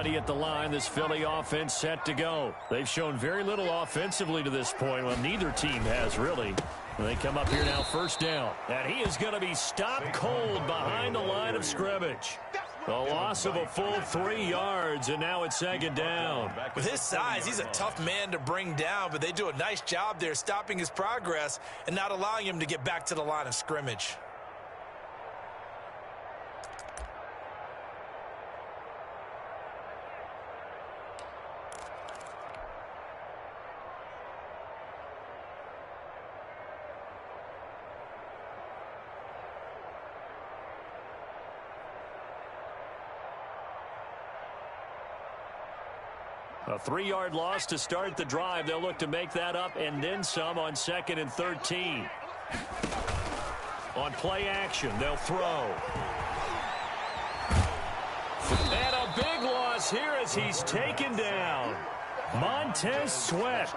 ready at the line. This Philly offense set to go. They've shown very little offensively to this point. Well, neither team has really. And they come up here now, first down. And he is going to be stopped cold behind the line of scrimmage. A loss of a full 3 yards, and now it's second down. With his size, he's a tough man to bring down, but they do a nice job there stopping his progress and not allowing him to get back to the line of scrimmage. A 3-yard loss to start the drive. They'll look to make that up and then some on 2nd and 13. On play action, they'll throw. And a big loss here as he's taken down. Montez Sweat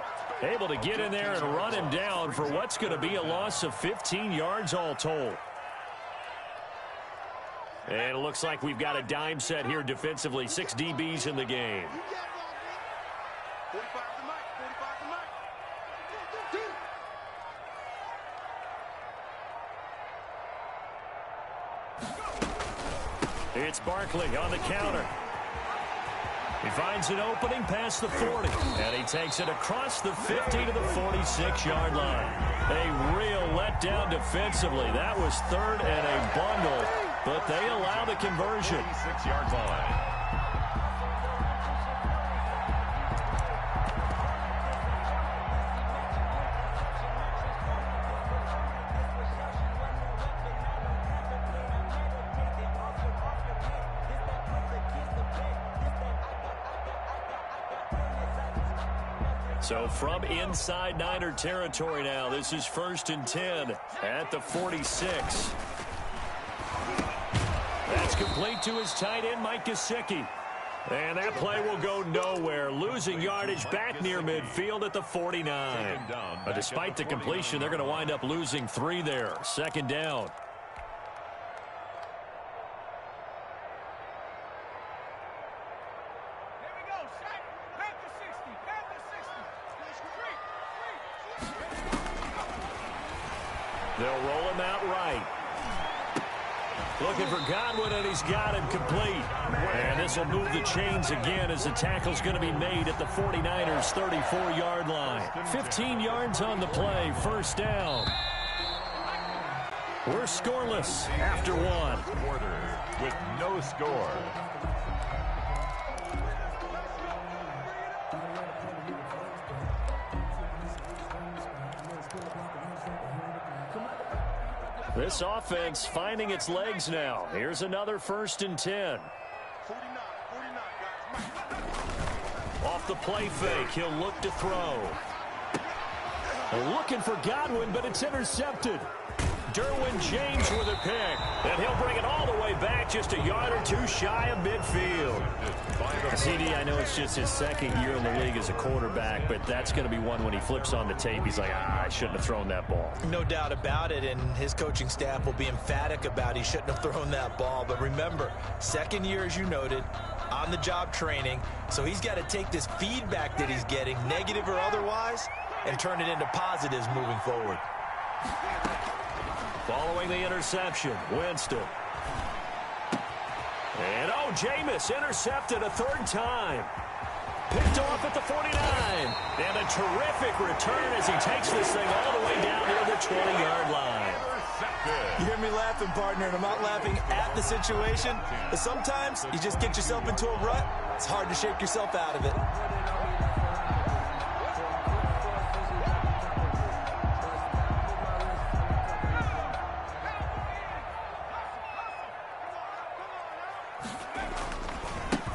able to get in there and run him down for what's going to be a loss of 15 yards all told. And it looks like we've got a dime set here defensively. 6 DBs in the game. It's Barkley on the counter. He finds an opening past the 40, and he takes it across the 50 to the 46-yard line. A real letdown defensively. That was 3rd and a bundle, but they allow the conversion. 6-yard line. So from inside Niner territory now, this is 1st and 10 at the 46. That's complete to his tight end, Mike Gesicki. And that play will go nowhere. Losing yardage back near midfield at the 49. Despite the completion, they're going to wind up losing 3 there. 2nd down. They'll roll him out right. Looking for Godwin, and he's got him complete. And this will move the chains again as the tackle's going to be made at the 49ers' 34-yard line. 15 yards on the play, 1st down. We're scoreless after 1. Quarter with no score. This offense finding its legs now. Here's another 1st and 10. Off the play fake, he'll look to throw. Looking for Godwin, but it's intercepted. Derwin James with a pick, and he'll bring it all the way back just a yard or 2 shy of midfield. CD, I know it's just his 2nd year in the league as a quarterback, but that's going to be one when he flips on the tape. He's like, I shouldn't have thrown that ball. No doubt about it, and his coaching staff will be emphatic about he shouldn't have thrown that ball. But remember, 2nd year, as you noted, on-the-job training, so he's got to take this feedback that he's getting, negative or otherwise, and turn it into positives moving forward. Following the interception, Winston. And, Jameis intercepted a 3rd time. Picked off at the 49. And a terrific return as he takes this thing all the way down near the 20-yard line. You hear me laughing, partner, and I'm not laughing at the situation. But sometimes you just get yourself into a rut. It's hard to shake yourself out of it.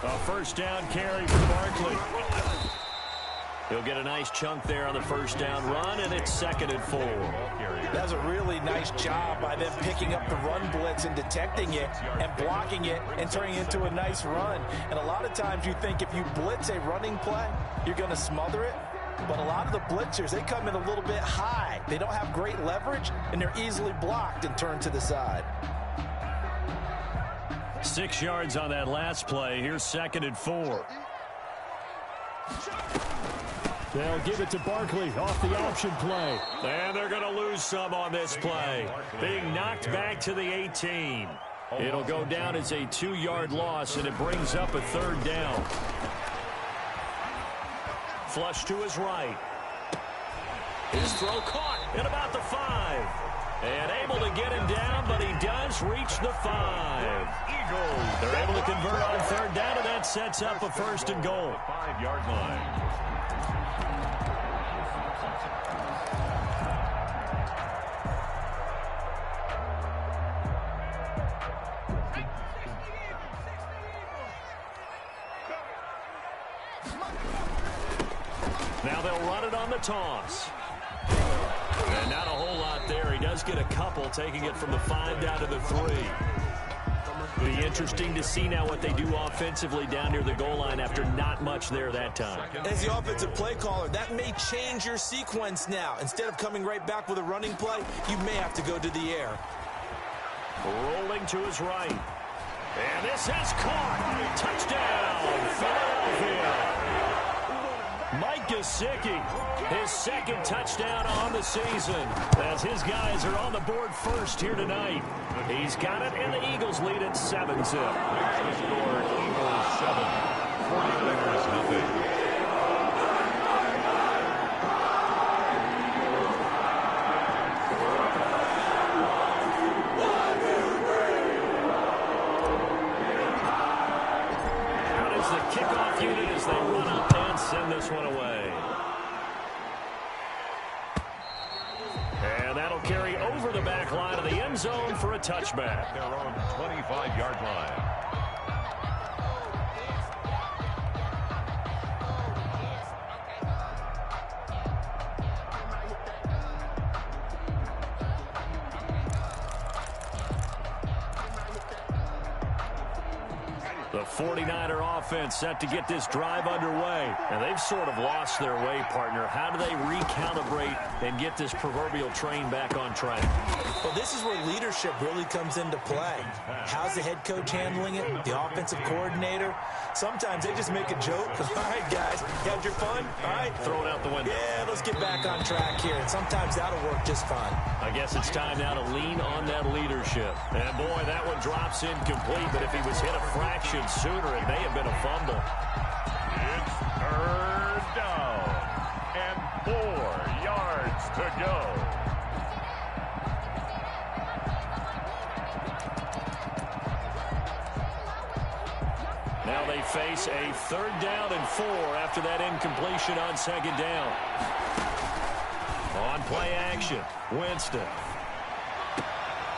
A 1st down carry for Barkley. He'll get a nice chunk there on the 1st down run, and it's 2nd and 4. That was a really nice job by them picking up the run blitz and detecting it and blocking it and turning it into a nice run. And a lot of times you think if you blitz a running play, you're going to smother it. But a lot of the blitzers, they come in a little bit high. They don't have great leverage, and they're easily blocked and turned to the side. 6 yards on that last play. Here's 2nd and 4. They'll give it to Barkley off the option play. And they're going to lose some on this play. Being knocked back to the 18. It'll go down as a 2-yard loss, and it brings up a 3rd down. Flush to his right. His throw caught at about the 5. And able to get him down, but he does reach the 5. They're able to convert on 3rd down, and that sets up a 1st and goal. 5-yard line. Now they'll run it on the toss. And not a whole lot there. He does get a couple, taking it from the 5 down to the 3. Be interesting to see now what they do offensively down near the goal line after not much there that time. As the offensive play caller, that may change your sequence now. Instead of coming right back with a running play, you may have to go to the air. Rolling to his right. And this has caught. Touchdown, Philadelphia. Mike Gesicki, his 2nd touchdown on the season, as his guys are on the board first here tonight. He's got it, and the Eagles lead at 7-0. The score, Eagles 7, 49ers nothing. Out is the kickoff unit as they run up and send this one away. And that'll carry over the back line of the end zone for a touchback. Their own 25-yard line. The 49er offense set to get this drive underway. And they've sort of lost their way, partner. How do they recalibrate and get this proverbial train back on track? Well, this is where leadership really comes into play. How's the head coach handling it? The offensive coordinator? Sometimes they just make a joke. All right, guys, you had your fun? All right. Throw it out the window. Yeah, let's get back on track here. And sometimes that'll work just fine. I guess it's time now to lean on that leadership. And, boy, that one drops incomplete. But if he was hit a fraction sooner, it may have been a fumble. It's 3rd down and 4 yards to go. Now they face a 3rd down and 4 after that incompletion on 2nd down. On play action, Winston.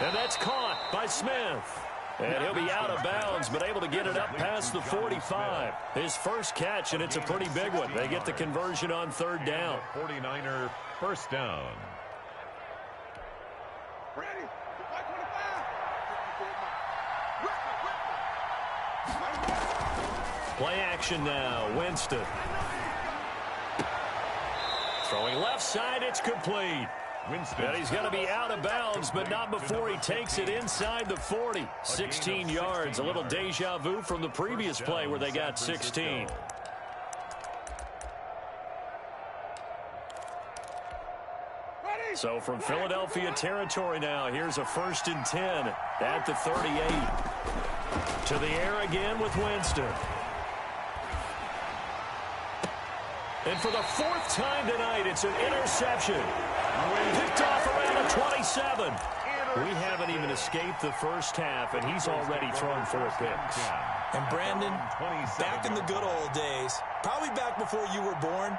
And that's caught by Smith. And he'll be out of bounds, but able to get it up past the 45. His first catch, and it's a pretty big one. They get the conversion on 3rd down. 49er 1st down. Play action now, Winston. Throwing left side, it's complete. Winston. And he's going to be out of bounds, but not before he takes it inside the 40. 16 yards, a little deja vu from the previous play where they got 16. So from Philadelphia territory now, here's a 1st and 10 at the 38. To the air again with Winston. And for the 4th time tonight, it's an interception. Picked off around the 27. We haven't even escaped the first half, and he's already thrown 4 picks. And Brandon, back in the good old days, probably back before you were born,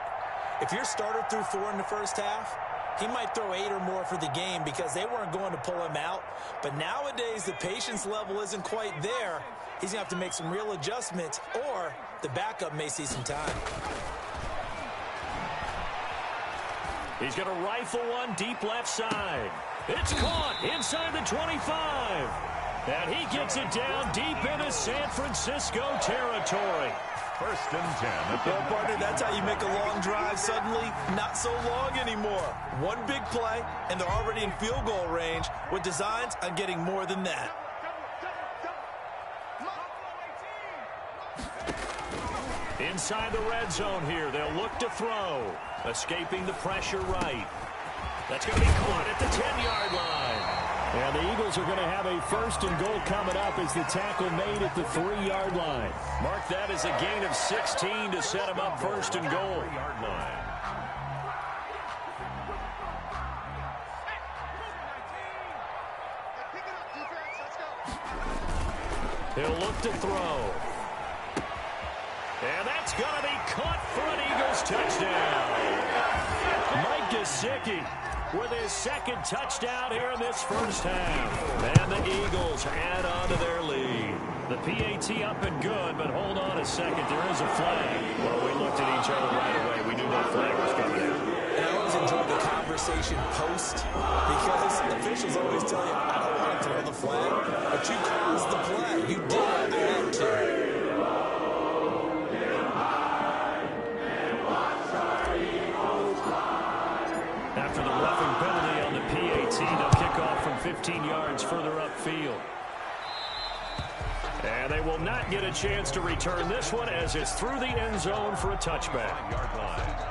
if your starter threw 4 in the first half, he might throw 8 or more for the game because they weren't going to pull him out. But nowadays, the patience level isn't quite there. He's going to have to make some real adjustments, or the backup may see some time. He's going to rifle one deep left side. It's caught inside the 25. And he gets it down deep into San Francisco territory. 1st and 10. Well, partner, that's how you make a long drive suddenly not so long anymore. One big play, and they're already in field goal range with designs on getting more than that. Inside the red zone here. They'll look to throw. Escaping the pressure right. That's going to be caught at the 10-yard line. And the Eagles are going to have a 1st and goal coming up as the tackle made at the 3-yard line. Mark that as a gain of 16 to set him up 1st and goal. Yard line. He'll look to throw. And that's going to be caught for an Eagles touchdown. Mike Gesicki with his 2nd touchdown here in this first half. And the Eagles add on to their lead. The PAT up and good, but hold on a second. There is a flag. Well, we looked at each other right away. We knew that flag was coming in. And I always enjoy the conversation post because officials always tell you, I don't want to throw the flag, but you caused the play. You did what you had to. After the roughing penalty on the PAT, they'll kick off from 15 yards further upfield. And they will not get a chance to return this one as it's through the end zone for a touchback. Yard line.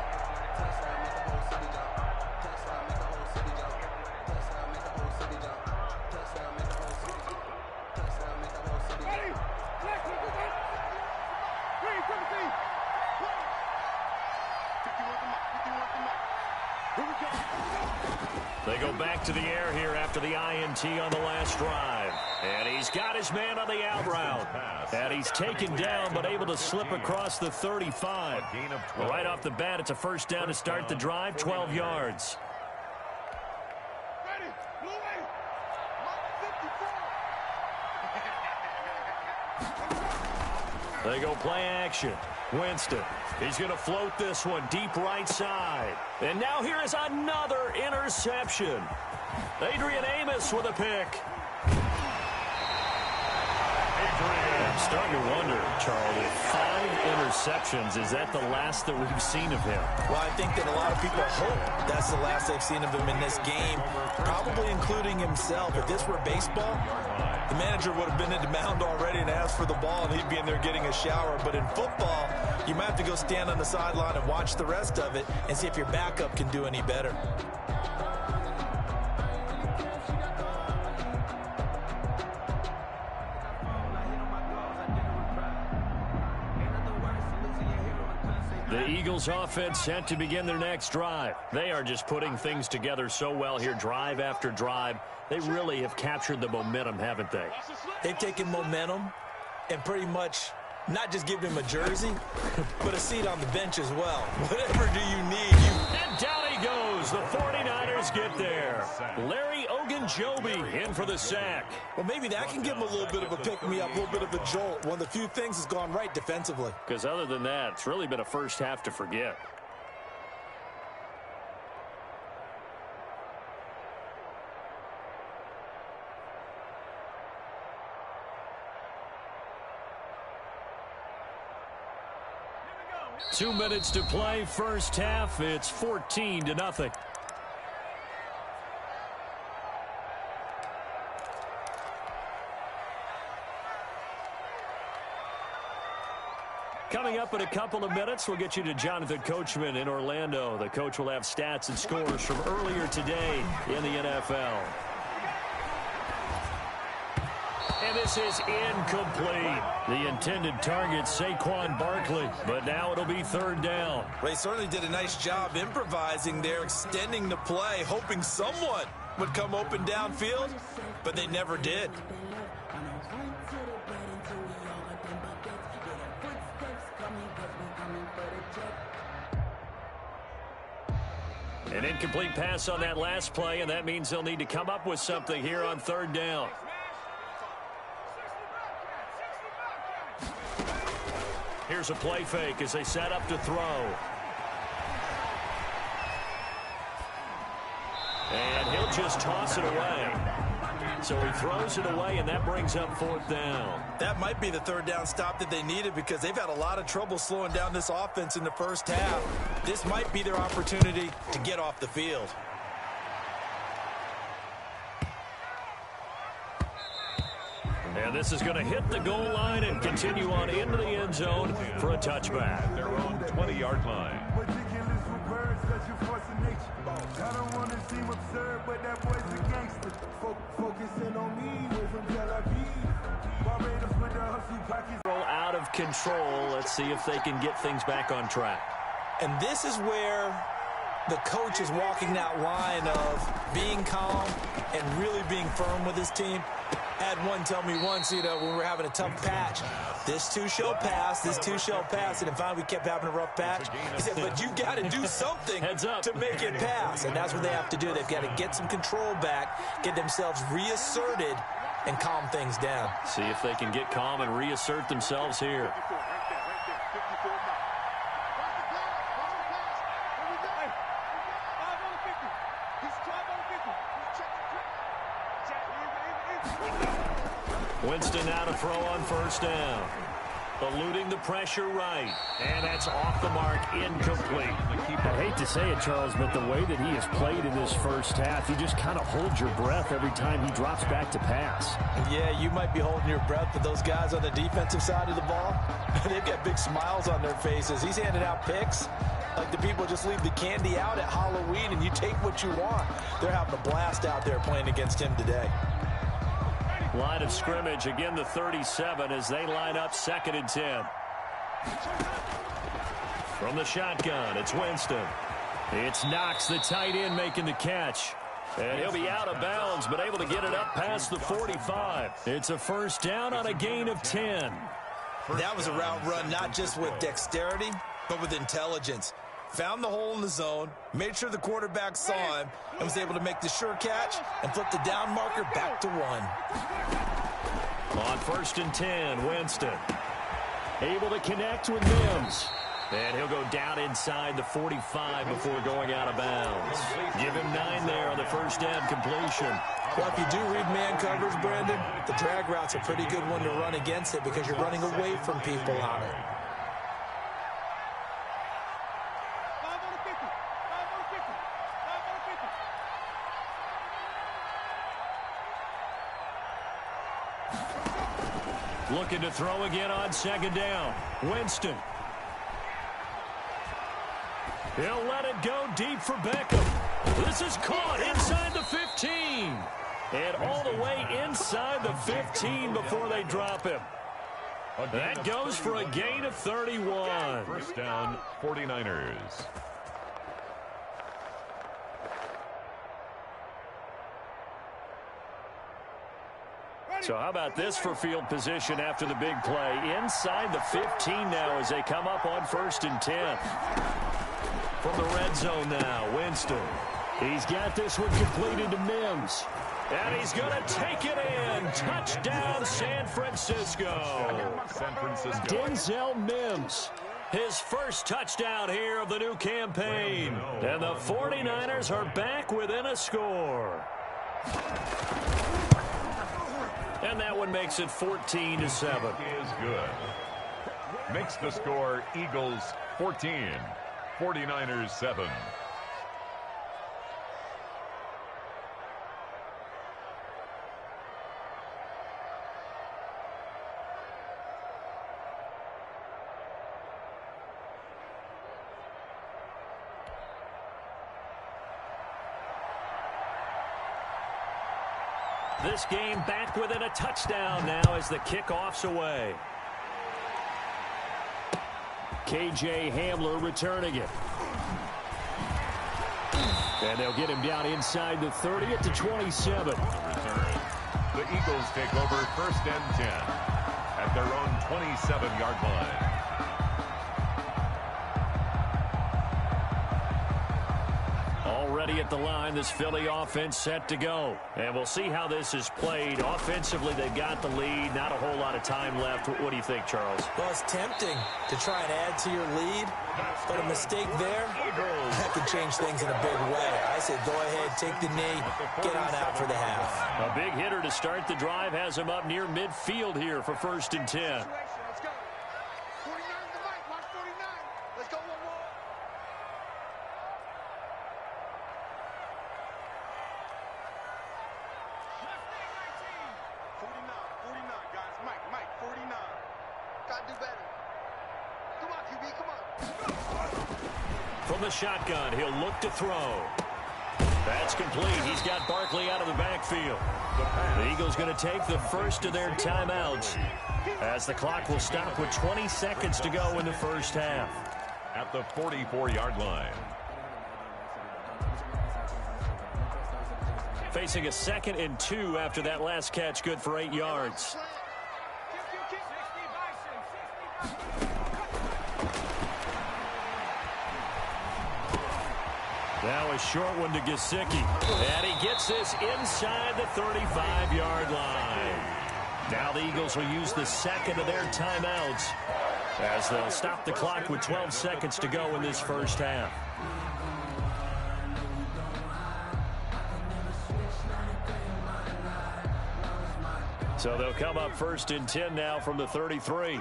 They go back to the air here after the INT on the last drive. And he's got his man on the out route. And he's taken down but able to slip across the 35. Right off the bat, it's a 1st down to start the drive, 12 yards. They go play action. Winston. He's going to float this one deep right side. And now here is another interception. Adrian Amos with a pick. I'm starting to wonder, Charlie, 5 interceptions. Is that the last that we've seen of him? Well, I think that a lot of people hope that's the last they've seen of him in this game, probably including himself. If this were baseball, the manager would have been in the mound already and asked for the ball, and he'd be in there getting a shower. But in football, you might have to go stand on the sideline and watch the rest of it and see if your backup can do any better. The Eagles offense set to begin their next drive. They are just putting things together so well here, drive after drive. They really have captured the momentum, haven't they? They've taken momentum and pretty much not just given him a jersey, but a seat on the bench as well. Whatever do you need? And down he goes. The 49ers get there. Larry Ogunjobi in for the sack. Well, maybe that can give him a little bit of a pick-me-up, a little bit of a jolt. One of the few things has gone right defensively. Because other than that, it's really been a first half to forget. Two minutes to play, first half. It's 14-0. Coming up in a couple of minutes, we'll get you to Jonathan Coachman in Orlando. The coach will have stats and scores from earlier today in the NFL. And this is incomplete. The intended target, Saquon Barkley, but now it'll be 3rd down. Well, he certainly did a nice job improvising there, extending the play, hoping someone would come open downfield, but they never did. An incomplete pass on that last play, and that means they'll need to come up with something here on 3rd down. Here's a play fake as they set up to throw. And he'll just toss it away. So he throws it away, and that brings up 4th down. That might be the 3rd down stop that they needed because they've had a lot of trouble slowing down this offense in the first half. This might be their opportunity to get off the field. And this is going to hit the goal line and continue on into the end zone for a touchback. Their own 20-yard line. I don't want to seem absurd, but that boy's a gangster. Focusing on me, way from Tel Aviv. Barbados with the hustle pockets. Out of control. Let's see if they can get things back on track. And this is where the coach is walking that line of being calm and really being firm with his team. I had one tell me once, when we were having a tough patch, this too shall pass, this too shall pass. And finally we kept having a rough patch. He said, but you got to do something to make it pass. And that's what they have to do. They've got to get some control back, get themselves reasserted, and calm things down. See if they can get calm and reassert themselves here. Winston now to throw on first down. Eluding the pressure right. And that's off the mark, incomplete. I hate to say it, Charles, but the way that he has played in this first half, you just kind of hold your breath every time he drops back to pass. Yeah, you might be holding your breath, but those guys on the defensive side of the ball, they've got big smiles on their faces. He's handing out picks like the people just leave the candy out at Halloween and you take what you want. They're having a blast out there playing against him today. Line of scrimmage, again the 37 as they line up 2nd and 10. From the shotgun, it's Winston. It's Knox, the tight end, making the catch. And he'll be out of bounds, but able to get it up past the 45. It's a first down on a gain of 10. That was a route run not just with dexterity, but with intelligence. Found the hole in the zone, made sure the quarterback saw him, and was able to make the sure catch and flip the down marker back to 1. On 1st and 10, Winston. Able to connect with Mims. And he'll go down inside the 45 before going out of bounds. Give him 9 there on the first down completion. Well, if you do read man coverage, Brandon, the drag route's a pretty good one to run against it because you're running away from people on it. Looking to throw again on 2nd down. Winston. He'll let it go deep for Beckham. This is caught inside the 15. And all the way inside the 15 before they drop him. That goes for a gain of 31. First down, 49ers. So how about this for field position after the big play? Inside the 15 now as they come up on 1st and 10. From the red zone now, Winston. He's got this one completed to Mims. And he's going to take it in. Touchdown, San Francisco. Denzel Mims. His first touchdown here of the new campaign. And the 49ers are back within a score. And that one makes it 14-7. Is good. Makes the score Eagles 14, 49ers 7. This game back within a touchdown now as the kickoff's away. KJ Hamler returning it. And they'll get him down inside the 30 at the 27. The Eagles take over 1st and 10 at their own 27-yard line. Already at the line, this Philly offense set to go. And we'll see how this is played. Offensively, they've got the lead. Not a whole lot of time left. What do you think, Charles? Well, it's tempting to try and add to your lead, but a mistake there, that could change things in a big way. I said go ahead, take the knee, get on out for the half. A big hitter to start the drive has him up near midfield here for 1st and 10. From the shotgun, he'll look to throw. That's complete. He's got Barkley out of the backfield. The Eagles going to take the first of their timeouts as the clock will stop with 20 seconds to go in the first half. At the 44-yard line. Facing a 2nd and 2 after that last catch, good for 8 yards. Now a short one to Gesicki. And he gets this inside the 35-yard line. Now the Eagles will use the second of their timeouts as they'll stop the clock with 12 seconds to go in this first half. So they'll come up 1st and 10 now from the 33.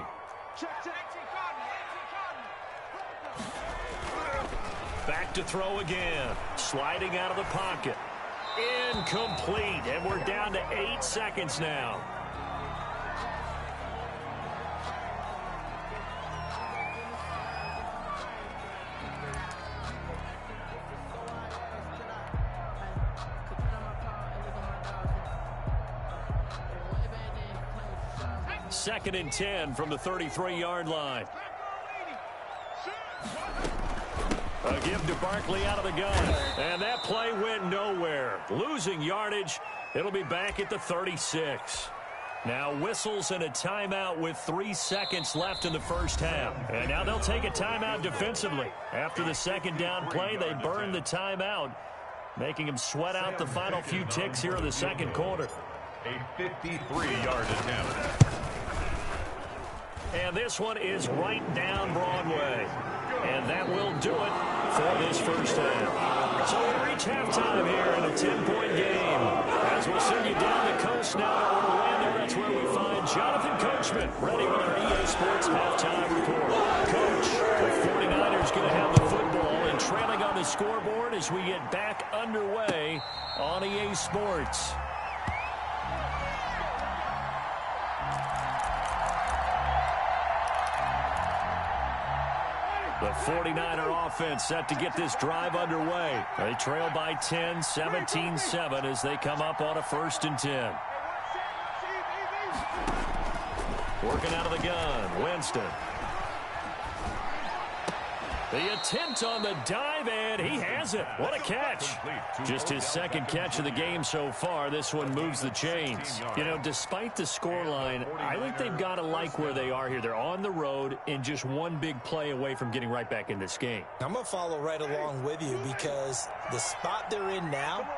Back to throw again. Sliding out of the pocket. Incomplete. And we're down to 8 seconds now. Second and 10 from the 33-yard line. A give to Barkley out of the gun. And that play went nowhere. Losing yardage. It'll be back at the 36. Now whistles and a timeout with 3 seconds left in the first half. And now they'll take a timeout defensively. After the second down play, they burn the timeout, making them sweat out the final few ticks here in the second quarter. A 53-yard attempt. And this one is right down Broadway. And that will do it for this first half. So we reach halftime here in a 10-point game. As we'll send you down the coast now to Orlando, that's where we find Jonathan Coachman ready with our EA Sports halftime report. Coach, the 49ers going to have the football and trailing on the scoreboard as we get back underway on EA Sports. The 49er offense set to get this drive underway. They trail by 10, 17-7 as they come up on a 1st and 10. Working out of the gun, Winston. The attempt on the dive, and he has it. What a catch. Just his second catch of the game so far. This one moves the chains. You know, despite the scoreline, I think they've got to like where they are here. They're on the road and just one big play away from getting right back in this game. I'm going to follow right along with you because the spot they're in now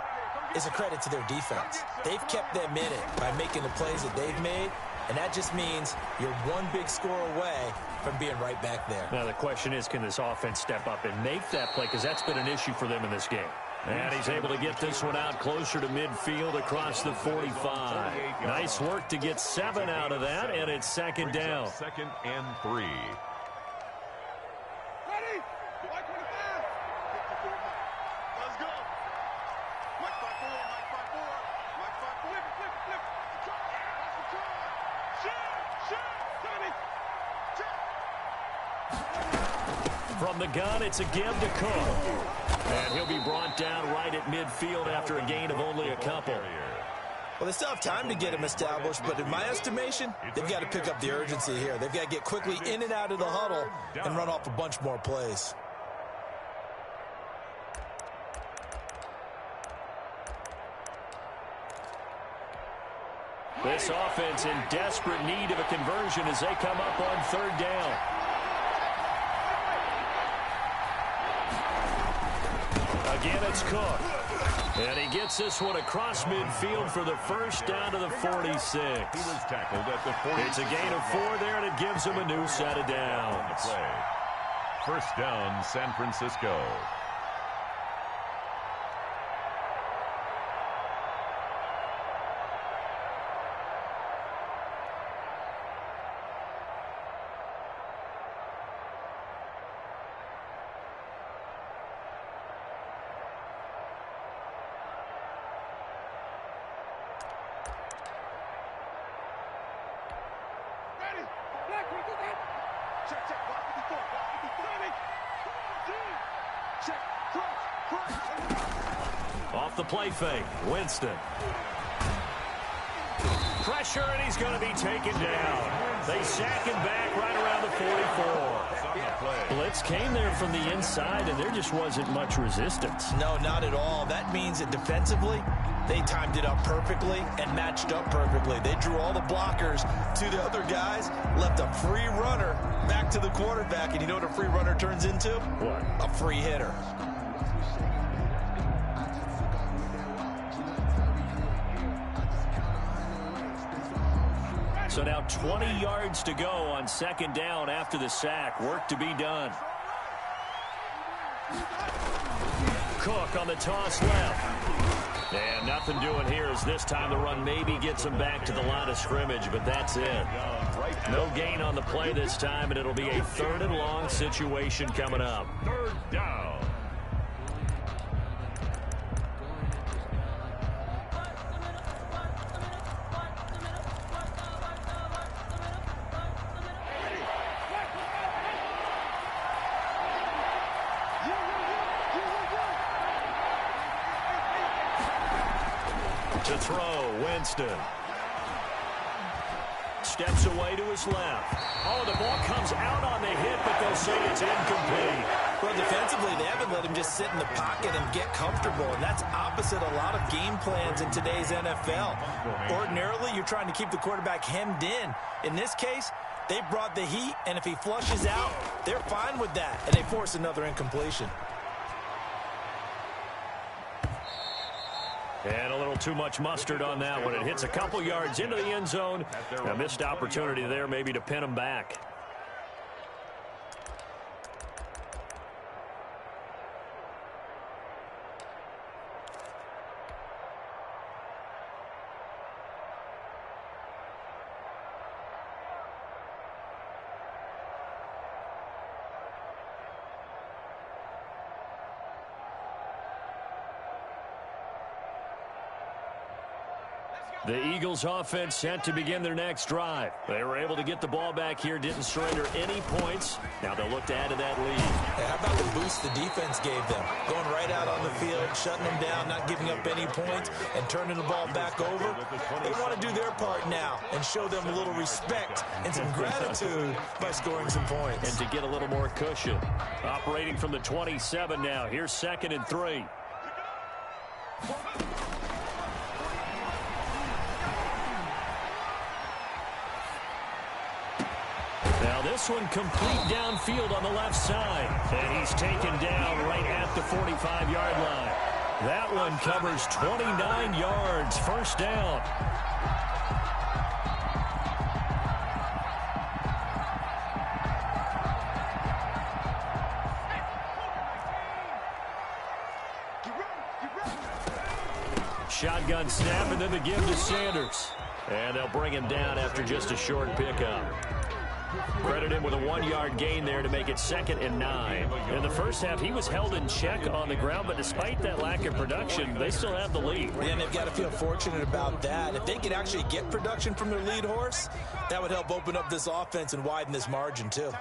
is a credit to their defense. They've kept them in it by making the plays that they've made, and that just means you're one big score away from being right back there. Now the question is, can this offense step up and make that play? Because that's been an issue for them in this game. And he's able to get this one out closer to midfield across the 45. Nice work to get 7 out of that, and it's second down. 2nd and 3. From the gun, it's a give to Cook. And he'll be brought down right at midfield after a gain of only a couple. Well, they still have time to get him established, but in my estimation, they've got to pick up the urgency here. They've got to get quickly in and out of the huddle and run off a bunch more plays. This offense in desperate need of a conversion as they come up on 3rd down. Again, it's Cook. And he gets this one across midfield for the first down to the 46. He was tackled at the 46. It's a gain of 4 there, and it gives him a new set of downs. First down, San Francisco. Off the play fake, Winston. Pressure, and he's going to be taken down. They sack him back right around the 44. Blitz came there from the inside, and there just wasn't much resistance. No, not at all. That means that defensively, they timed it up perfectly and matched up perfectly. They drew all the blockers to the other guys, left a free runner back to the quarterback, and you know what a free runner turns into? What? A free hitter. So now 20 yards to go on second down after the sack. Work to be done. Cook on the toss left. And nothing doing here as this time the run maybe gets him back to the line of scrimmage, but that's it. No gain on the play this time, and it'll be a 3rd and long situation coming up. 3rd down. To throw, Winston. Steps away to his left. Oh, the ball comes out on the hit, but they'll say it's incomplete. Well, defensively, they haven't let him just sit in the pocket and get comfortable, and that's opposite a lot of game plans in today's NFL. Ordinarily, you're trying to keep the quarterback hemmed in. In this case, they brought the heat, and if he flushes out, they're fine with that, and they force another incompletion. And a little too much mustard on that one. It hits a couple yards into the end zone. A missed opportunity there maybe to pin him back. The Eagles offense set to begin their next drive. They were able to get the ball back here, didn't surrender any points. Now they'll look to add to that lead. Hey, how about the boost the defense gave them? Going right out on the field, shutting them down, not giving up any points, and turning the ball back over. They want to do their part now and show them a little respect and some gratitude by scoring some points. And to get a little more cushion. Operating from the 27 now. Here's 2nd and 3. Now this one complete downfield on the left side. And he's taken down right at the 45-yard line. That one covers 29 yards. First down. Shotgun snap and then the give to Sanders. And they'll bring him down after just a short pickup. Credit him with a 1-yard gain there to make it 2nd and 9. In the first half, he was held in check on the ground, but despite that lack of production, they still have the lead. And they've got to feel fortunate about that. If they could actually get production from their lead horse, that would help open up this offense and widen this margin, too.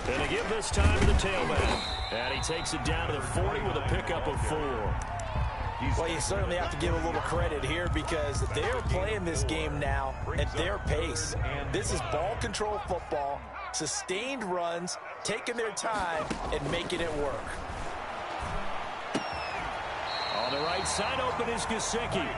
And they give this time to the tailback. And he takes it down to the 40 with a pickup of 4. Well, you certainly have to give a little credit here because they're playing this game now at their pace. This is ball control football, sustained runs, taking their time, and making it work. On the right side, open is Gesicki.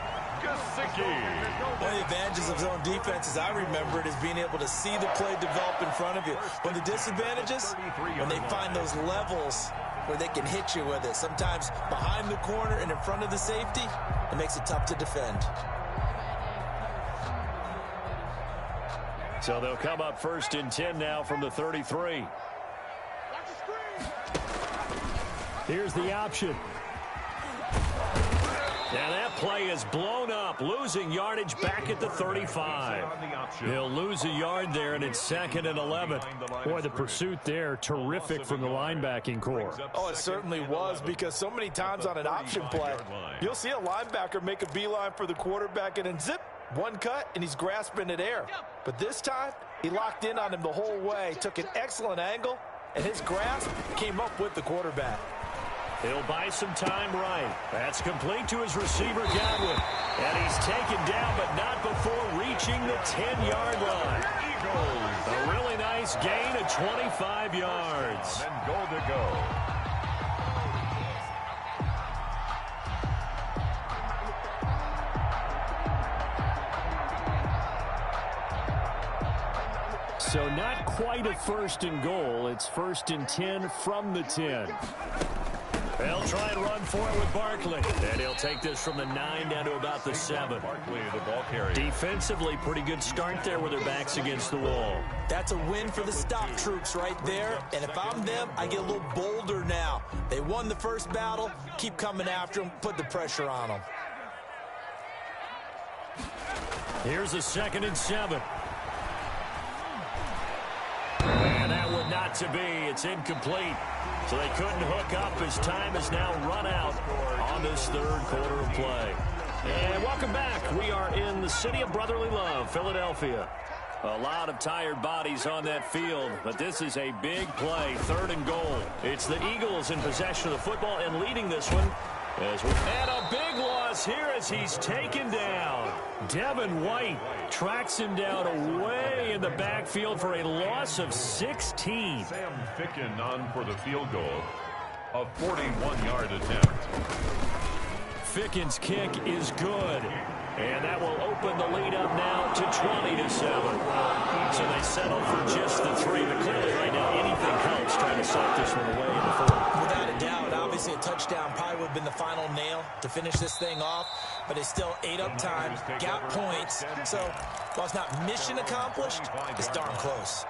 Gesicki. One of the advantages of zone defense, as I remember it, is being able to see the play develop in front of you. When the disadvantages, when they find those levels where they can hit you with it, sometimes behind the corner and in front of the safety, it makes it tough to defend. So they'll come up 1st and 10 now from the 33. Here's the option. Now that play is blown up, losing yardage back at the 35. He'll lose a yard there, and it's 2nd and 11. Boy, the pursuit there, terrific from the linebacking core. Oh, it certainly was, because so many times on an option play, you'll see a linebacker make a beeline for the quarterback and then zip, one cut, and he's grasping at air. But this time, he locked in on him the whole way, took an excellent angle, and his grasp came up with the quarterback. He'll buy some time right. That's complete to his receiver, Godwin. And he's taken down, but not before reaching the 10-yard line. Eagles. A really nice gain of 25 yards. And goal to go. So not quite a first and goal. It's first and 10 from the 10. They'll try and run for it with Barkley. And he'll take this from the 9 down to about the 7. Barkley, the ball carrier. Defensively, pretty good start there with their backs against the wall. That's a win for the stop troops right there. And if I'm them, I get a little bolder now. They won the first battle. Keep coming after them. Put the pressure on them. Here's a 2nd and 7. And that one not to be. It's incomplete. So they couldn't hook up as time has now run out on this third quarter of play. And welcome back. We are in the city of brotherly love, Philadelphia. A lot of tired bodies on that field, but this is a big play, 3rd and goal. It's the Eagles in possession of the football and leading this one. And a big loss here as he's taken down. Devin White tracks him down away in the backfield for a loss of 16. Sam Ficken on for the field goal. A 41-yard attempt. Ficken's kick is good. And that will open the lead up now to 20-7. So they settle for just the 3. But clearly right now anything helps trying to sock this one away in the 4th. Without a doubt, obviously a touchdown probably would have been the final nail to finish this thing off. But it's still ate up time, got points. So while it's not mission accomplished, it's darn close.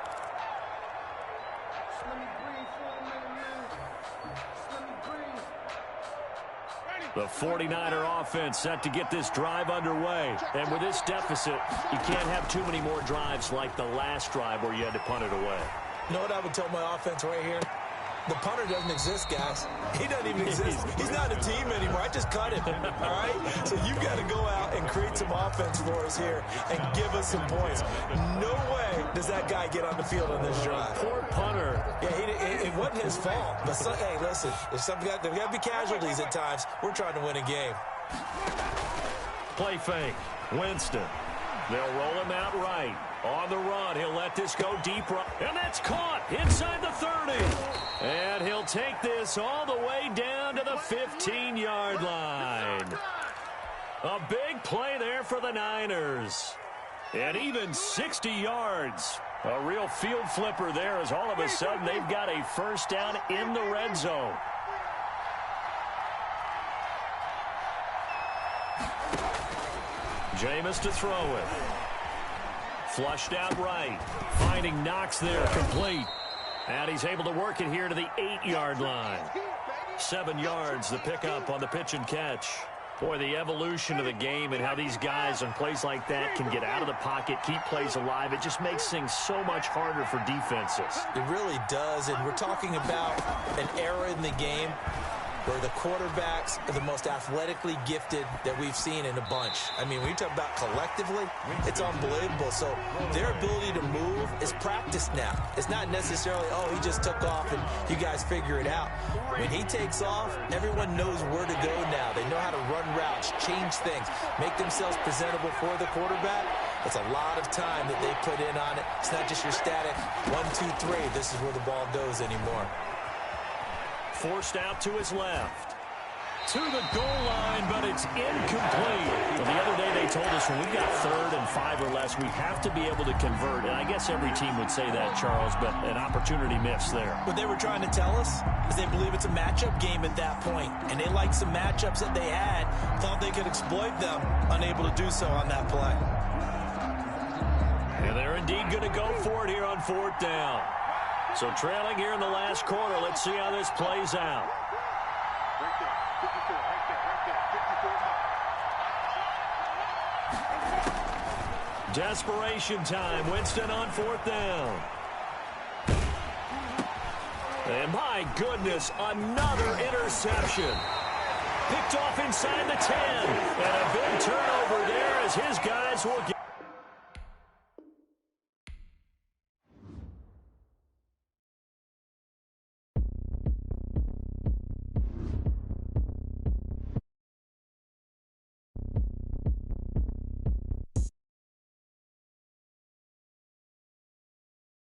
The 49er offense set to get this drive underway. And with this deficit, you can't have too many more drives like the last drive where you had to punt it away. You know what I would tell my offense right here? The punter doesn't exist, guys. He doesn't even exist. He's not a team anymore. I just cut him, all right? So you've got to go out and create some offense for us here and give us some points. No way does that guy get on the field on this drive. Poor punter. Yeah, it wasn't his fault. But, hey, listen, there's got to be casualties at times. We're trying to win a game. Play fake. Winston. They'll roll him out right. On the run, he'll let this go deep. And that's caught inside the 30. And he'll take this all the way down to the 15-yard line. A big play there for the Niners. And even 60 yards. A real field flipper there as all of a sudden they've got a first down in the red zone. Jameis to throw it. Flushed out right. Finding Knox there, complete. And he's able to work it here to the 8-yard line. 7 yards, the pickup on the pitch and catch. Boy, the evolution of the game and how these guys on plays like that can get out of the pocket, keep plays alive. It just makes things so much harder for defenses. It really does, and we're talking about an era in the game where the quarterbacks are the most athletically gifted that we've seen in a bunch. I mean, when you talk about collectively, it's unbelievable. So their ability to move is practiced now. It's not necessarily, oh, he just took off and you guys figure it out. When he takes off, everyone knows where to go now. They know how to run routes, change things, make themselves presentable for the quarterback. It's a lot of time that they put in on it. It's not just your static 1, 2, 3. This is where the ball goes anymore. Forced out to his left. To the goal line, but it's incomplete. Well, the other day they told us when we've got 3rd and 5 or less, we have to be able to convert. And I guess every team would say that, Charles, but an opportunity missed there. What they were trying to tell us is they believe it's a matchup game at that point. And they liked some matchups that they had, thought they could exploit them, unable to do so on that play. And they're indeed going to go for it here on 4th down. So trailing here in the last quarter. Let's see how this plays out. Desperation time. Winston on 4th down. And my goodness, another interception. Picked off inside the 10. And a big turnover there as his guys will get